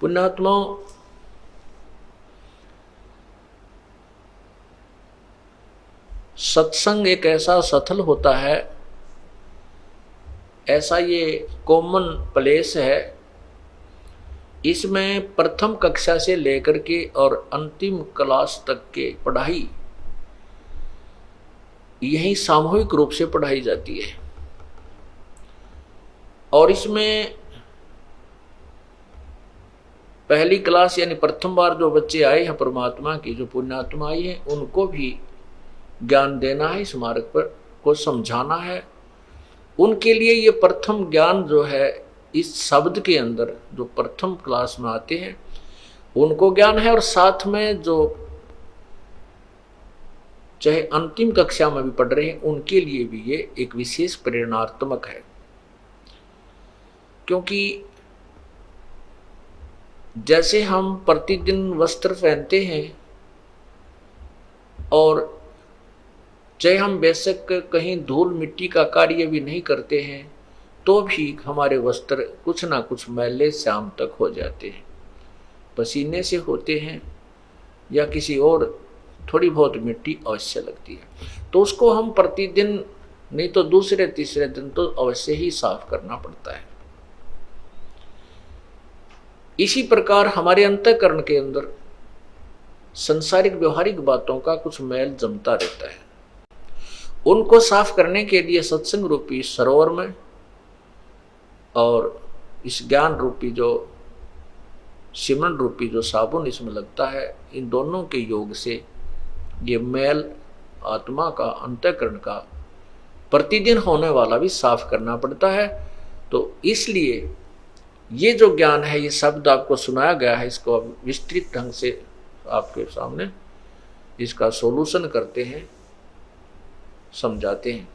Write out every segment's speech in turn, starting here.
पुण्यात्माओं, सत्संग एक ऐसा सथल होता है, ऐसा ये कॉमन प्लेस है। इसमें प्रथम कक्षा से लेकर के और अंतिम क्लास तक के पढ़ाई यही सामूहिक रूप से पढ़ाई जाती है। और इसमें पहली क्लास यानी प्रथम बार जो बच्चे आए हैं परमात्मा की, जो पुण्यात्मा आई है, उनको भी ज्ञान देना है, इस मार्ग पर को समझाना है। उनके लिए ये प्रथम ज्ञान जो है, इस शब्द के अंदर जो प्रथम क्लास में आते हैं उनको ज्ञान है। और साथ में जो चाहे अंतिम कक्षा में भी पढ़ रहे हैं उनके लिए भी ये एक विशेष प्रेरणात्मक है। क्योंकि जैसे हम प्रतिदिन वस्त्र पहनते हैं और चाहे हम बेशक कहीं धूल मिट्टी का कार्य भी नहीं करते हैं तो भी हमारे वस्त्र कुछ ना कुछ मैले शाम तक हो जाते हैं, पसीने से होते हैं या किसी और थोड़ी बहुत मिट्टी अवश्य लगती है। तो उसको हम प्रतिदिन नहीं तो दूसरे तीसरे दिन तो अवश्य ही साफ करना पड़ता है। इसी प्रकार हमारे अंतःकरण के अंदर संसारिक व्यवहारिक बातों का कुछ मैल जमता रहता है। उनको साफ करने के लिए सत्संग रूपी सरोवर में और इस ज्ञान रूपी जो सिमरन रूपी जो साबुन इसमें लगता है, इन दोनों के योग से ये मैल आत्मा का, अंतःकरण का प्रतिदिन होने वाला भी साफ करना पड़ता है। तो इसलिए ये जो ज्ञान है, ये शब्द आपको सुनाया गया है, इसको अब विस्तृत ढंग से आपके सामने इसका सॉल्यूशन करते हैं, समझाते हैं।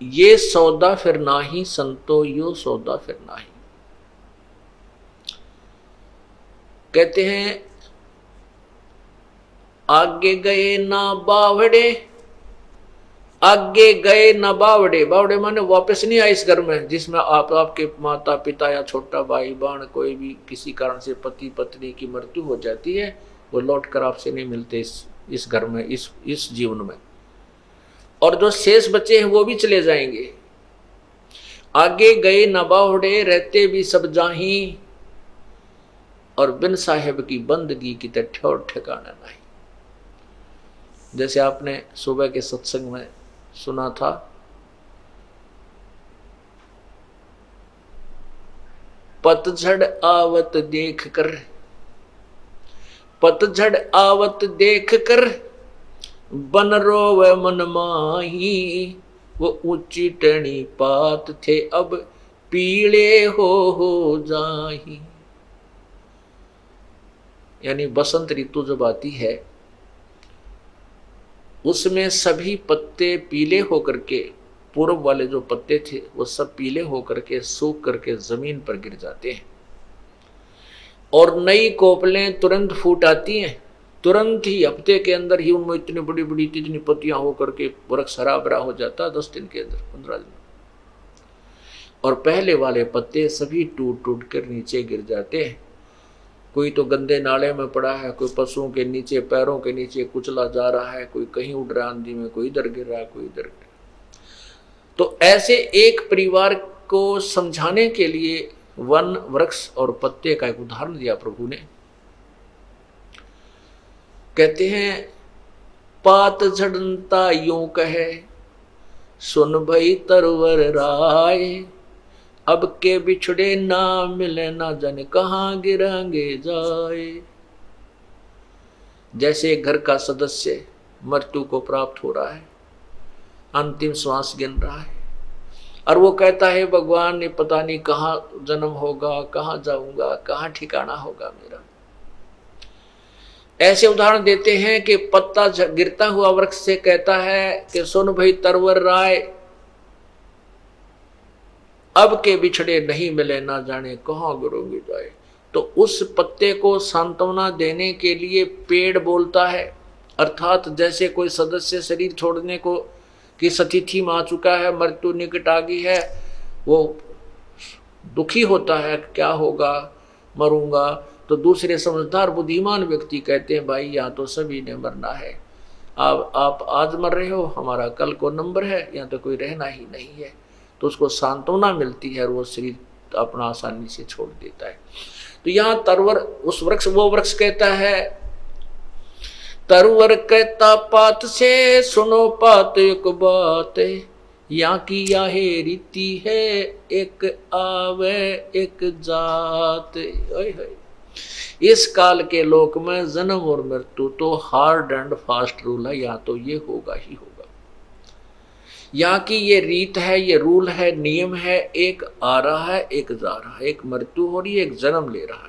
ये सौदा फिर नाही संतो यो सौदा फिर नाही। कहते हैं आगे गए ना बावड़े, आगे गए ना बावड़े। बावड़े माने वापस नहीं आए इस घर में जिसमें आपके माता पिता या छोटा भाई बहन कोई भी किसी कारण से पति पत्नी की मृत्यु हो जाती है, वो लौट कर आपसे नहीं मिलते इस घर में, इस जीवन में। और जो शेष बचे हैं वो भी चले जाएंगे। आगे गए न बावड़े, रहते भी सब जाही, और बिन साहेब की बंदगी की ठौर ठिकाना नहीं। जैसे आपने सुबह के सत्संग में सुना था, पतझड़ आवत देख कर, पतझड़ आवत देख कर बन रोवे मन माही, वो ऊंची टणी पात थे अब पीले हो जाही। यानी बसंत ऋतु जब आती है उसमें सभी पत्ते पीले होकर के, पूर्व वाले जो पत्ते थे वो सब पीले होकर के सूख करके जमीन पर गिर जाते हैं और नई कोपलें तुरंत फूट आती हैं। तुरंत ही हफ्ते के अंदर ही उनमें इतनी बड़ी बड़ी इतनी पत्तियां होकर के वृक्ष हरा भरा हो जाता है, 10 दिन के अंदर, 15 दिन। और पहले वाले पत्ते सभी टूट टूट कर नीचे गिर जाते हैं। कोई तो गंदे नाले में पड़ा है, कोई पशुओं के नीचे, पैरों के नीचे कुचला जा रहा है, कोई कहीं उड़ रहा आंधी में, कोई इधर गिर रहा है, कोई इधर गिर रहा है। तो ऐसे एक परिवार को समझाने के लिए वन, वृक्ष और पत्ते का एक उदाहरण दिया प्रभु ने। कहते हैं पात झड़ता यूं कहे, सुन भई तरवर राय, अब के बिछड़े ना मिले ना जाने कहाँ गिरांगे जाए। जैसे घर का सदस्य मृत्यु को प्राप्त हो रहा है, अंतिम श्वास गिन रहा है, और वो कहता है भगवान ने पता नहीं कहाँ जन्म होगा, कहाँ जाऊंगा, कहाँ ठिकाना होगा मेरा। ऐसे उदाहरण देते हैं कि पत्ता गिरता हुआ वृक्ष से कहता है कि सुन भाई तरवर राय, अब के बिछड़े नहीं मिले ना जाने कहाँ गिरोगे जाए। तो उस पत्ते को सांत्वना देने के लिए पेड़ बोलता है, अर्थात जैसे कोई सदस्य शरीर छोड़ने को कि सतिथि में आ चुका है, मृत्यु निकट आ गई है, वो दुखी होता है क्या होगा, मरूंगा, तो दूसरे समझदार बुद्धिमान व्यक्ति कहते हैं भाई यहाँ तो सभी ने मरना है, आप आज मर रहे हो, हमारा कल को नंबर है, यहाँ तो कोई रहना ही नहीं है। तो उसको सांत्वना मिलती है और वो शरीर अपना आसानी से छोड़ देता है। तो यहाँ तरवर उस वृक्ष, वो वृक्ष कहता है, तरवर कहता पात से सुनो पात एक बात, यहाँ की यह रीति है एक आवे एक जात। इस काल के लोक में जन्म और मृत्यु तो हार्ड एंड फास्ट रूल है, यहाँ तो ये होगा ही होगा। यहाँ की ये रीत है, ये रूल है, नियम है, एक आ रहा है एक जा रहा है, एक मृत्यु हो रही है एक जन्म ले रहा है।